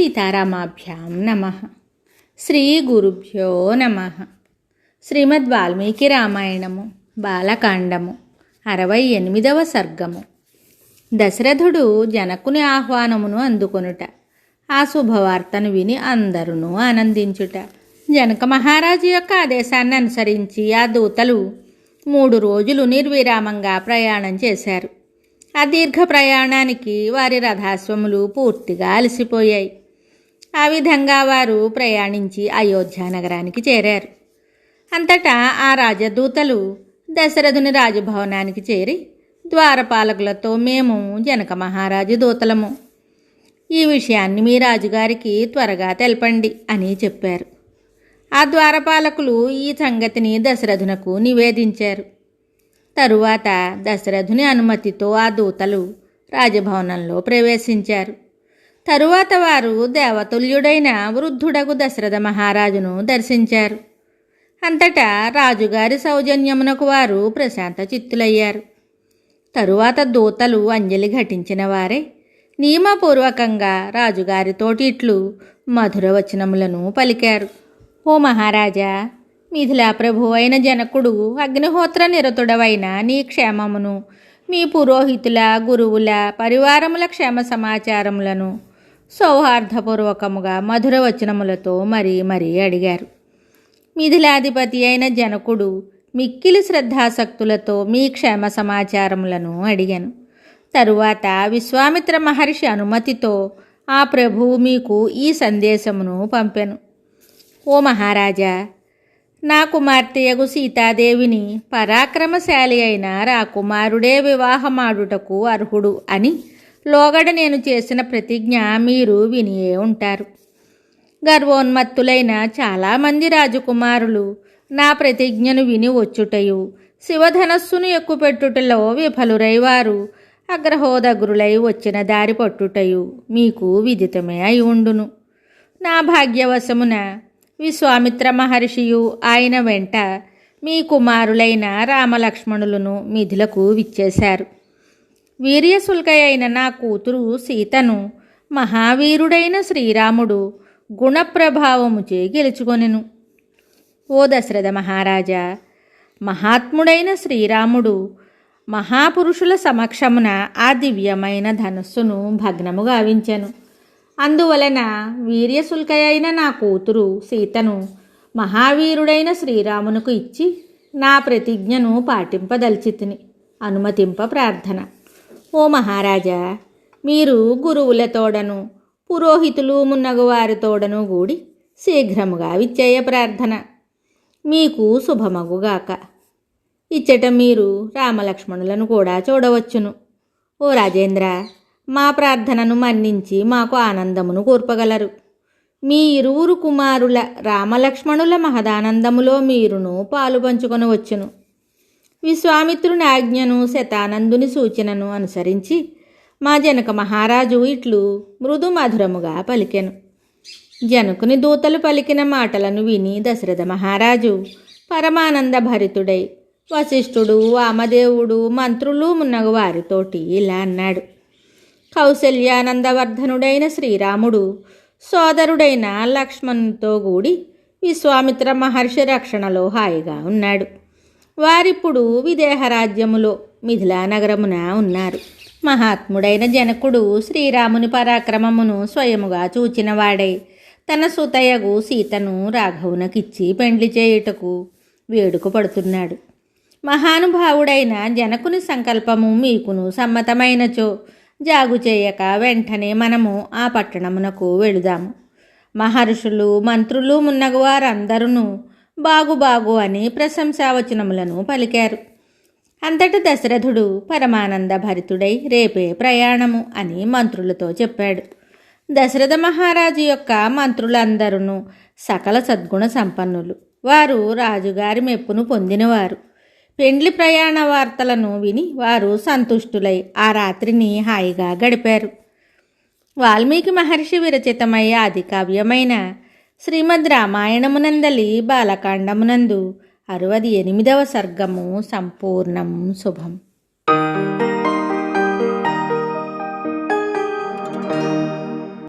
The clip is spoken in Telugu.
సీతారామాభ్యాం నమః. శ్రీ గురుభ్యో నమః. శ్రీమద్ వాల్మీకి రామాయణము బాలకాండము 68వ సర్గము. దశరథుడు జనకుని ఆహ్వానమును అందుకొనుట, ఆ శుభవార్తను విని అందరూ ఆనందించుట. జనక మహారాజు యొక్క ఆదేశాన్ని అనుసరించి ఆ దూతలు 3 రోజులు నిర్విరామంగా ప్రయాణం చేశారు. ఆ దీర్ఘ ప్రయాణానికి వారి రథాశ్వములు పూర్తిగా అలసిపోయాయి. ఆ విధంగా వారు ప్రయాణించి అయోధ్య నగరానికి చేరారు. అంతటా ఆ రాజదూతలు దశరథుని రాజభవనానికి చేరి ద్వారపాలకులతో, మేము జనక మహారాజు దూతలము, ఈ విషయాన్ని మీ రాజుగారికి త్వరగా తెలపండి అని చెప్పారు. ఆ ద్వారపాలకులు ఈ సంగతిని దశరథునకు నివేదించారు. తరువాత దశరథుని అనుమతితో ఆ దూతలు రాజభవనంలో ప్రవేశించారు. తరువాత వారు దేవతుల్యుడైన వృద్ధుడగు దశరథ మహారాజును దర్శించారు. అంతటా రాజుగారి సౌజన్యమునకు వారు ప్రశాంత చిత్తులయ్యారు. తరువాత దూతలు అంజలి ఘటించిన వారే నియమపూర్వకంగా రాజుగారితోటి ఇట్లు మధుర వచనములను పలికారు. ఓ మహారాజా, మిథిలా ప్రభు అయిన జనకుడు అగ్నిహోత్ర నిరతుడవైన నీ క్షేమమును, మీ పురోహితుల గురువుల పరివారముల క్షేమ సమాచారములను సౌహార్దపూర్వకముగా మధుర వచనములతో మరీ అడిగారు. మిథిలాధిపతి అయిన జనకుడు మిక్కిలి శ్రద్ధాసక్తులతో మీ క్షేమ సమాచారములను అడిగాను. తరువాత విశ్వామిత్ర మహర్షి అనుమతితో ఆ ప్రభువు మీకు ఈ సందేశమును పంపెను. ఓ మహారాజా, నా కుమార్తెయగు సీతాదేవిని పరాక్రమశాలి అయిన రాకుమారుడే వివాహమాడుటకు అర్హుడు అని లోగడ నేను చేసిన ప్రతిజ్ఞ మీరు వినియే ఉంటారు. గర్వోన్మత్తులైన చాలామంది రాజకుమారులు నా ప్రతిజ్ఞను విని వచ్చుటయు, శివధనస్సును ఎక్కుపెట్టుటలో విఫలురై వారు అగ్రహోదగ్రులై వచ్చిన దారి పట్టుటయు మీకు విదితమే అయి ఉండును. నా భాగ్యవశమున విశ్వామిత్ర మహర్షియు ఆయన వెంట మీ కుమారులైన రామలక్ష్మణులను మిథిలకు విచ్చేశారు. వీర్యశుల్క అయిన నా కూతురు సీతను మహావీరుడైన శ్రీరాముడు గుణప్రభావముచే గెలుచుకొనెను. ఓ దశరథ మహారాజా, మహాత్ముడైన శ్రీరాముడు మహాపురుషుల సమక్షమున ఆ దివ్యమైన ధనస్సును భగ్నము గావించెను. అందువలన వీర్యశుల్క అయిన నా కూతురు సీతను మహావీరుడైన శ్రీరామునకు ఇచ్చి నా ప్రతిజ్ఞను పాటింపదల్చితిని. అనుమతింప ప్రార్థన. ఓ మహారాజా, మీరు గురువులతోడను పురోహితులు మున్నగు వారితోడను కూడి శీఘ్రముగా విచ్చేయ ప్రార్థన. మీకు శుభమగుగాక. ఇచ్చట మీరు రామలక్ష్మణులను కూడా చూడవచ్చును. ఓ రాజేంద్ర, మా ప్రార్థనను మన్నించి మాకు ఆనందమును కూర్పగలరు. మీ ఇరువురు కుమారుల రామలక్ష్మణుల మహదానందములో మీరును పాలు పంచుకొనవచ్చును. విశ్వామిత్రుని ఆజ్ఞను శతానందుని సూచనను అనుసరించి మా జనక మహారాజు ఇట్లు మృదు మధురముగా పలికెను. జనకుని దూతలు పలికిన మాటలను విని దశరథ మహారాజు పరమానంద భరితుడై వశిష్ఠుడు, వామదేవుడు, మంత్రులు మున్నగు వారితోటి ఇలా అన్నాడు. కౌసల్యానందవర్ధనుడైన శ్రీరాముడు సోదరుడైన లక్ష్మణునితో కూడి విశ్వామిత్ర మహర్షి రక్షణలో హాయిగా ఉన్నాడు. వారిప్పుడు విదేహరాజ్యములో మిథిలా నగరమున ఉన్నారు. మహాత్ముడైన జనకుడు శ్రీరాముని పరాక్రమమును స్వయముగా చూచినవాడై తన సుతయగు సీతను రాఘవునకిచ్చి పెండ్లి చేయుటకు వేడుక పడుతున్నాడు. మహానుభావుడైన జనకుని సంకల్పము మీకును సమ్మతమైనచో జాగు చేయక వెంటనే మనము ఆ పట్టణమునకు వెళుదాము. మహర్షులు, మంత్రులు మున్నగు వారందరూ బాగు అని ప్రశంసావచనములను పలికారు. అంతట దశరథుడు పరమానంద భరితుడై రేపే ప్రయాణము అని మంత్రులతో చెప్పాడు. దశరథ మహారాజు యొక్క మంత్రులందరూ సకల సద్గుణ సంపన్నులు. వారు రాజుగారి మెప్పును పొందినవారు. పెండ్లి ప్రయాణ వార్తలను విని వారు సంతుష్టులై ఆ రాత్రిని హాయిగా గడిపారు. వాల్మీకి మహర్షి విరచితమై ఆది కావ్యమైన శ్రీమద్ రామాయణమునందలి బాలకాండమునందు 68వ సర్గము సంపూర్ణం. శుభం.